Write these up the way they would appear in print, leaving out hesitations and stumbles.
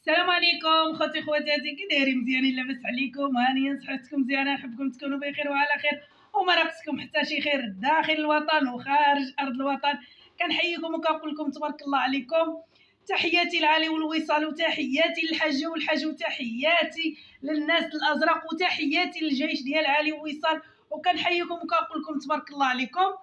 السلام عليكم خوتي خواتاتي، كي دايرين؟ مزيانين؟ لاباس عليكم؟ هانيين؟ صحتكم مزيانه؟ نحبكم تكونوا بخير وعلى خير وما ناقصكم حتى شي خير داخل الوطن وخارج ارض الوطن. كنحييكم وكنقول لكم تبارك الله عليكم. تحياتي العالي والوصال، وتحياتي للحج والحج، وتحياتي للناس الازرق، وتحياتي للجيش ديال العالي والوصال. وكنحييكم وكنقول لكم تبارك الله عليكم.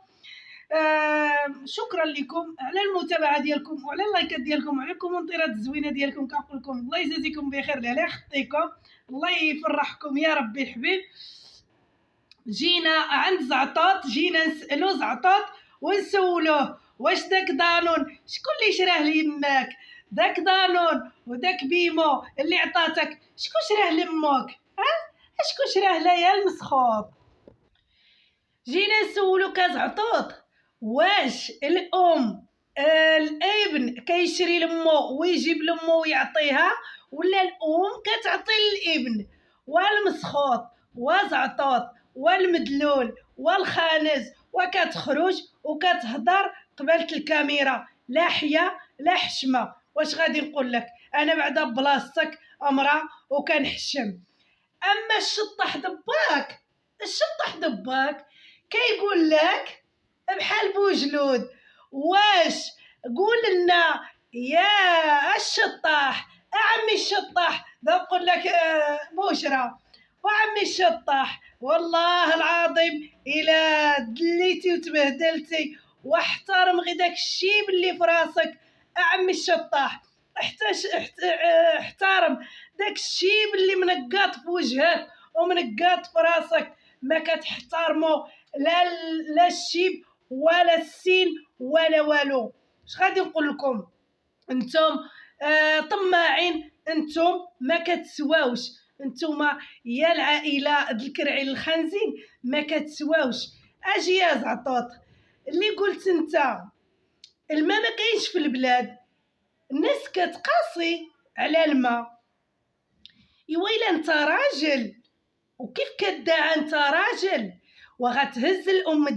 شكرا لكم على المتابعه ديالكم وعلى اللايكات ديالكم وعلى الكومنتيرات الزوينه ديالكم. كنقول لكم الله يجازيكم بخير على خطيكم، الله يفرحكم يا ربي الحبيب. جينا عند زعطاط، جينا نسالو زعطاط ونسولوه واش داك دانون شكون اللي شراه ليماك؟ داك دانون وداك بيمو اللي عطاتك شكون شراه لموك؟ شكون شراه ليا المسخوط؟ جينا نسولو كزعطوط واش الام الابن كيشري لمو ويجيب لمو ويعطيها، ولا الام كتعطي للابن؟ والمسخوط وزعطوط والمدلول والخانز وكتخرج وكتهضر قبالة الكاميرا، لا حيا لا حشمه. واش غادي نقول لك انا بعدا بلاصتك امراه وكنحشم؟ اما الشطح دباك كيقول لك بحال بوجلود. واش قول لنا يا الشطاح، عمي الشطاح، نقول لك بشرى وعمي الشطاح، والله العظيم الا دليتي وتبهدلتي واحترم غير داك الشيب اللي في راسك عمي الشطاح. احترم داك الشيب اللي منقاط في وجهك ومنقاط في راسك، ما كتحترمو لا الشيب ولا السين ولا والو. اش غادي نقول لكم؟ انتم طماعين، انتم ما كتسواوش، انتم يا العائله الكرعي الخنزين ما كتسواوش. اجي يا زعطوط اللي قلت انت الماء ما كاينش في البلاد، الناس كتقاسي على الماء. الا انت راجل وكيف كدعى انت راجل وغتهز الام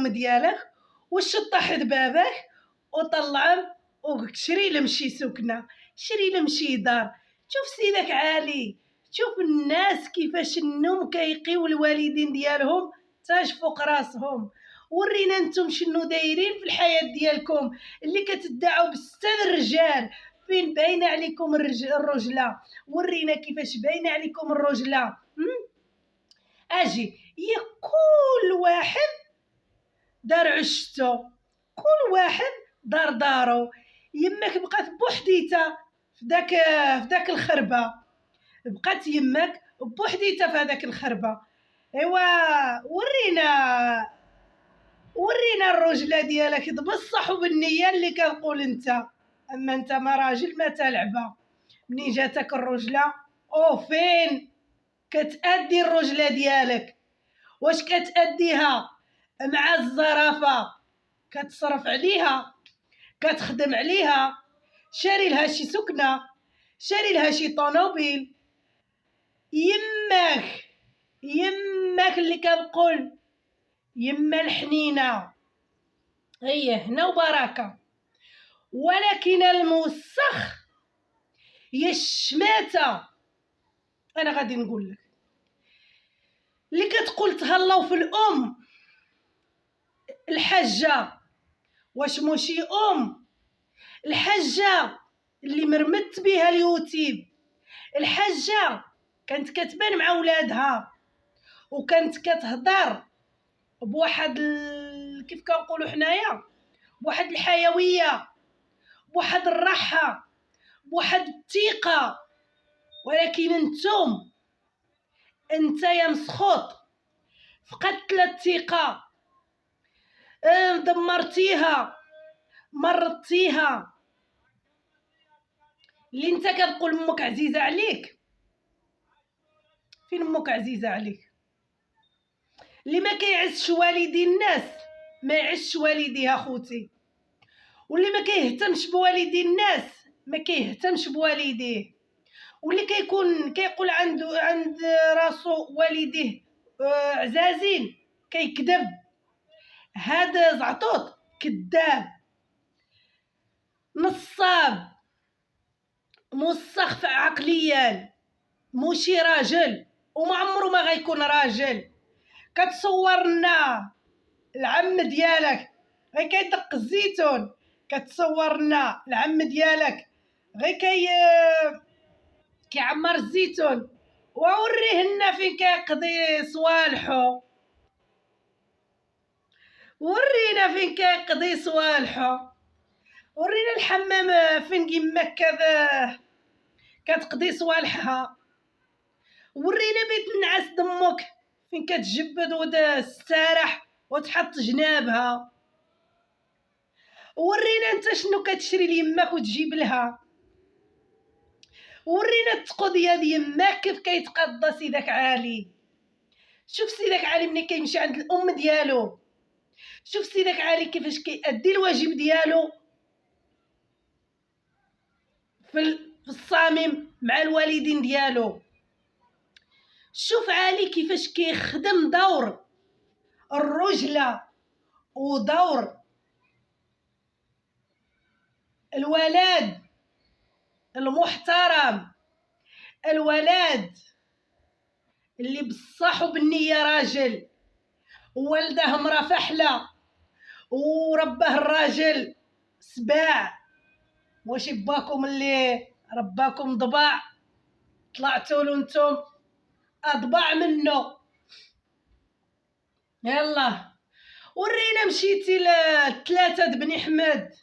ديالك وشطح بابك وطلعم وشري لهم شي سكنه، شري لهم شي دار. شوف سيدك عالي، شوف الناس كيفاش النوم كيقيو الوالدين ديالهم تاج فوق راسهم. ورينا انتم شنو دايرين في الحياه ديالكم اللي كتدعوا بستة الرجال، فين باينه عليكم الرجله؟ ورينا كيفاش باينه عليكم الرجله. اجي يا كل واحد دار عشتو، كل واحد دار دارو. يماك بقات بوحديتها في داك الخربه، بقات يماك بوحديتها في هذاك الخربه. ايوا ورينا الرجله ديالك بصح وبالنيه اللي كنقول انت. اما انت ما راجل ما تلعبه. منين جاتك الرجله فين كتأدي الرجله ديالك؟ واش كتأديها مع الزرافه؟ كتصرف عليها، كتخدم عليها، شاري لها شي سكنه، شاري لها شي طونوبيل. يماك اللي كنقول يما الحنينه هي هنا وبركه. ولكن الموسخ هي الشماته. انا غادي نقول لك اللي كتقول تهلاو في الام الحاجه، واش موشي الحاجه اللي مرمت بها اليوتيوب؟ الحاجه كانت كتبان مع ولادها وكانت كتهضر بواحد كيف كنقولوا حنايا بواحد الحيويه، بواحد الراحه، بواحد الثقه. ولكن انت يا مسخوط فقدت الثقه، دمرتيها، مرضتيها. اللي انت كتقول امك عزيزه عليك، فين امك عزيزه عليك؟ اللي ما كيعزش والدي الناس ما يعزش والديه اخوتي، واللي ما كيهتمش بوالدي الناس ما كيهتمش بوالديه، واللي كيقول عند راسو والديه عزازين كيكذب. هذا زعطوط كذاب نصاب مستخفى عقليا، موشي راجل وما عمره ما غيكون راجل. كتصور لنا العم ديالك غير كيدق الزيتون، كتصور لنا العم ديالك غير كيعمر الزيتون، ووريه لنا فين كيقضي صوالحو، ورينا فين كيقضي صوالحو، ورينا الحمام فين يماك كتقضي صوالحها، ورينا بيت النعاس دمك فين كتجبد وتسترح وتحط جنابها، ورينا انت شنو كتشري ليماك وتجيب لها، ورينا التقضيه ديال يماك كيف كيتقضى سيدك علي. شوف سيدك علي ملي كيمشي عند الام ديالو، شوف سيدك علي كيفاش كيأدي الواجب ديالو في الصامم مع الوالدين ديالو. شوف علي كيفاش كيخدم دور الرجلة ودور الولد المحترم، الولد اللي بصح وبالنية راجل، وولده مرا فحلة ورباه الراجل سباع، واش باكم اللي رباكم ضباع طلعتوا له نتوم اضبع منه. يلا ورينا مشيتي لثلاثة بني حمد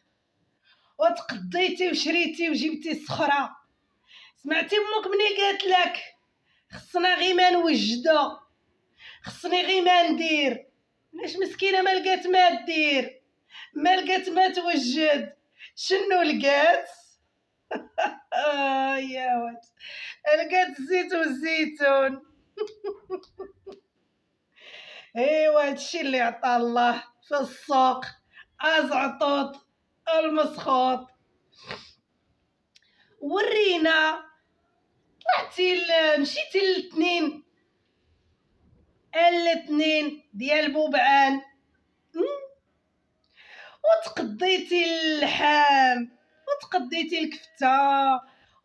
وتقضيتي وشريتي وجبتي الصخرة. سمعتي امك مني قالت لك خصنا غير ما نوجدو، خصني غير ما ندير؟ علاش مسكينه ما لقات ما دير، ما لقات ما توجد، شنو لقات؟ يا ولد لقات الزيت والزيتون. ايوا هادشي اللي عطا الله في السوق، ازعطوط المسخوط. ورينا طلعتي مشيتي الاثنين ديال بوبعان وتقضيتي اللحام وتقضيتي الكفته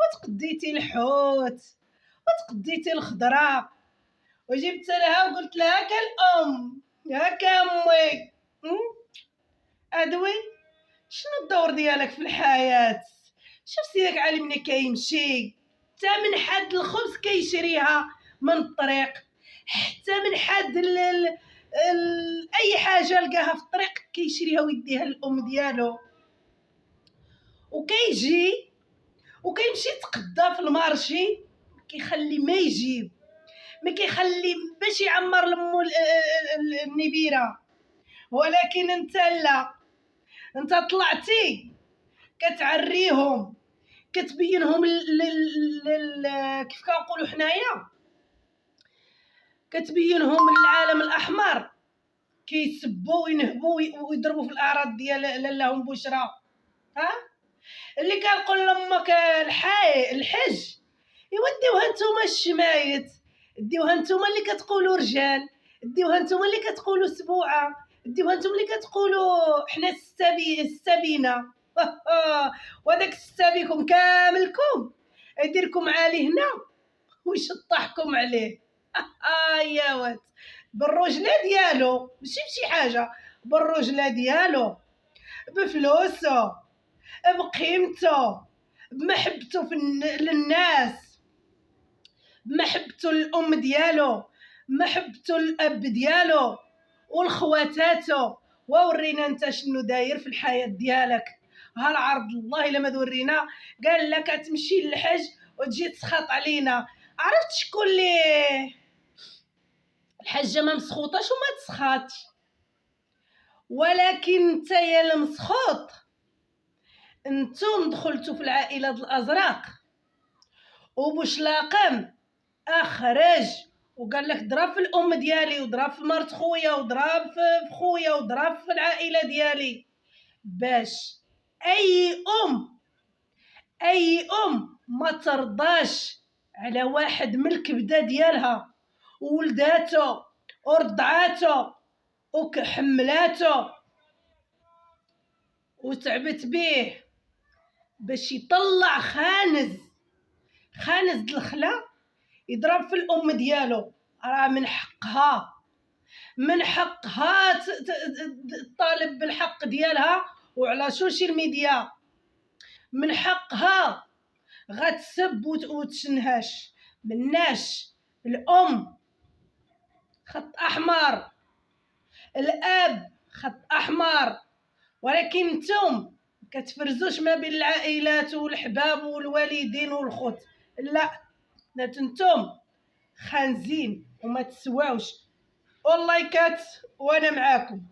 وتقضيتي الحوت وتقضيتي الخضره، وجبت لها وقلت لها هكا الام هكا امي ادوي شنو الدور ديالك في الحياه. شوف سيدك علي ملي كيمشي حتى من حد الخبز كيشريها من الطريق، حتى من حد اي حاجه لقاها في الطريق كيشريها ويديها للام ديالو، وكيجي وكيمشي يتقدى في المارشي، كيخلي ما يجيب، ما كيخلي باش يعمر لمو النبيره. ولكن انت لا، انت طلعتي كتعريهم، كتبينهم كيف كنقولوا حنايا، كتبينهم للعالم الاحمر كيسبوا وينهبوا ويضربوا في الاعراض ديال لهم بشرى. ها اللي كنقول لامك الحج يوديوها نتوما الشمايت، ديوها نتوما اللي كتقولوا رجال، ديوها نتوما اللي كتقولوا سبوعه، ديوها نتوما اللي كتقولوا حنا السبينه. وداك السبيكم كاملكم يديركم عالي هنا ويشطحكم عليه. يا واد بالرجله ديالو، ماشي بشي حاجه، بالرجله ديالو، بفلوسه، بقيمته، بمحبته للناس، بمحبته للام ديالو، محبته للاب ديالو والخواتاتو. وورينا انت شنو داير في الحياه ديالك. هالعرض الله الا ما دورينا. قال لك تمشي للحج وتجي تسخط علينا. عرفت شكون اللي الحجه ما مسخوطاش وما تسخطش، ولكن انت يا المسخوط انتم دخلتوا في العائله الازرق وبوشلاقم اخرج وقال لك ضرب في الام ديالي وضرب في مرت خويا وضرب في خويا وضرب في العائله ديالي، باش اي ام ما ترضاش على واحد من الكبده ديالها وولداتو ورضعاتو وحملاتو وتعبت بيه باش يطلع خانز خانز الخلا يضرب في الام ديالو، راه من حقها تطالب بالحق ديالها، وعلى السوشيال ميديا من حقها غتسب وتشنهاش. مناش الام خط احمر، الاب خط احمر، ولكن نتوما كتفرزوش ما بين العائلات والحباب والوالدين والخوت. لا، نتوما خانزين وما تسواوش. والله وانا معاكم.